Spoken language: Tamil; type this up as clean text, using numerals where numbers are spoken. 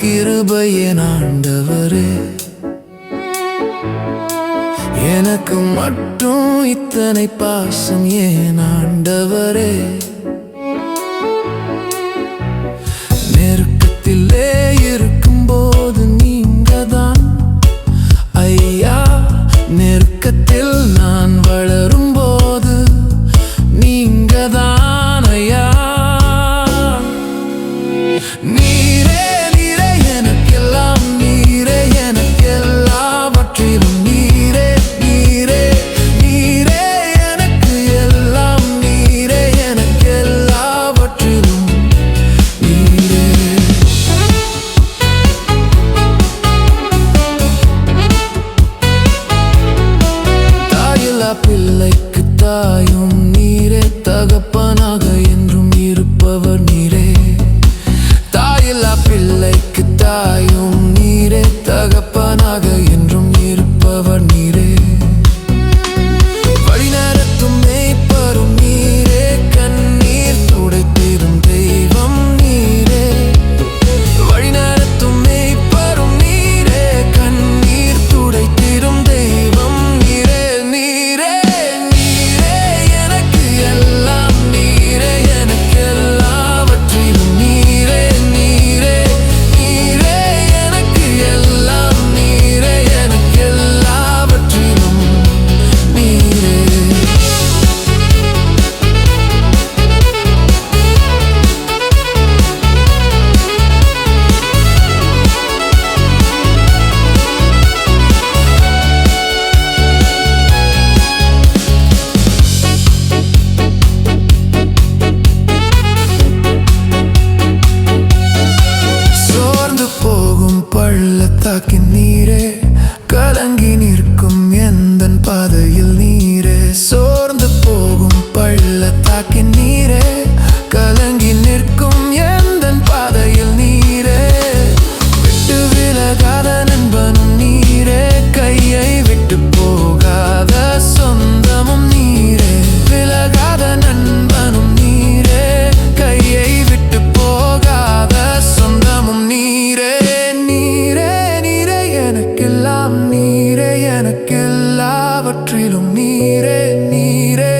கிருபையே ஆண்டவரே, எனக்கு மட்டும் இத்தனை பாசம் ஏன் ஆண்டவரே? நெருக்கத்திலே இருக்கும்போது நீங்கதான் ஐயா, நெருக்கத்தில் நான் வளரும்போது நீங்கதான் ஐயா. நீரே நீரே எனக்கெல்லாம், நீரே எனக்கெல்லாவற்றிலும், நீரே நீரே நீரே எனக்கு எல்லாம், நீரே எனக்கெல்லாவற்றிலும் நீரே. தாயில்லா பிள்ளைக்கு தாயும் நீரே, தகப்பனாக என்றும் இருப்பவர் நீரே. தாயில்லா பிள்ளைக்கு தாயும் நீரே, தகப்பனாக என்றும் இருப்பவர் நீரே. வழிநடத்தும் மேய்ப்பரும் நீரே, கண்ணீர் துடைத்திடும் தெய்வம் நீரே. வழிநடத்தும் மேய்ப்பரும் நீரே, கண்ணீர் துடைத்திடும் தெய்வம் நீரே. நீரே நீரே எனக்கு எல்லாம், நீரே எனக்கு எல்லாவற்றிலும், நீரே நீரே நீரே எனக்கு எல்லாம், நீரே எனக்கு எல்லாவற்றிலும் நீரே. சோர்ந்து போகும் பள்ளத்தாக்கின் நீரே, கலங்கி நிற்கும் எந்தன் பாதையில் நீரே. சோர்ந்து போகும் பள்ளத்தாக்கின் நீரே, கலங்கி நிற்கும் எந்தன் பாதையில் நீரே. விட்டு விலகாத நண்பனும் நீரே, கையை விட்டு போகாத சொந்தமும் நீரே. விலகாத நண்பனும் நீரே, கையை விட்டு போகாத சொந்தமும் நீரே. நீரே நீரே எனக்கெல்லாம், நீரே எனக்கெல்லாவற்றிலும், நீரே நீரே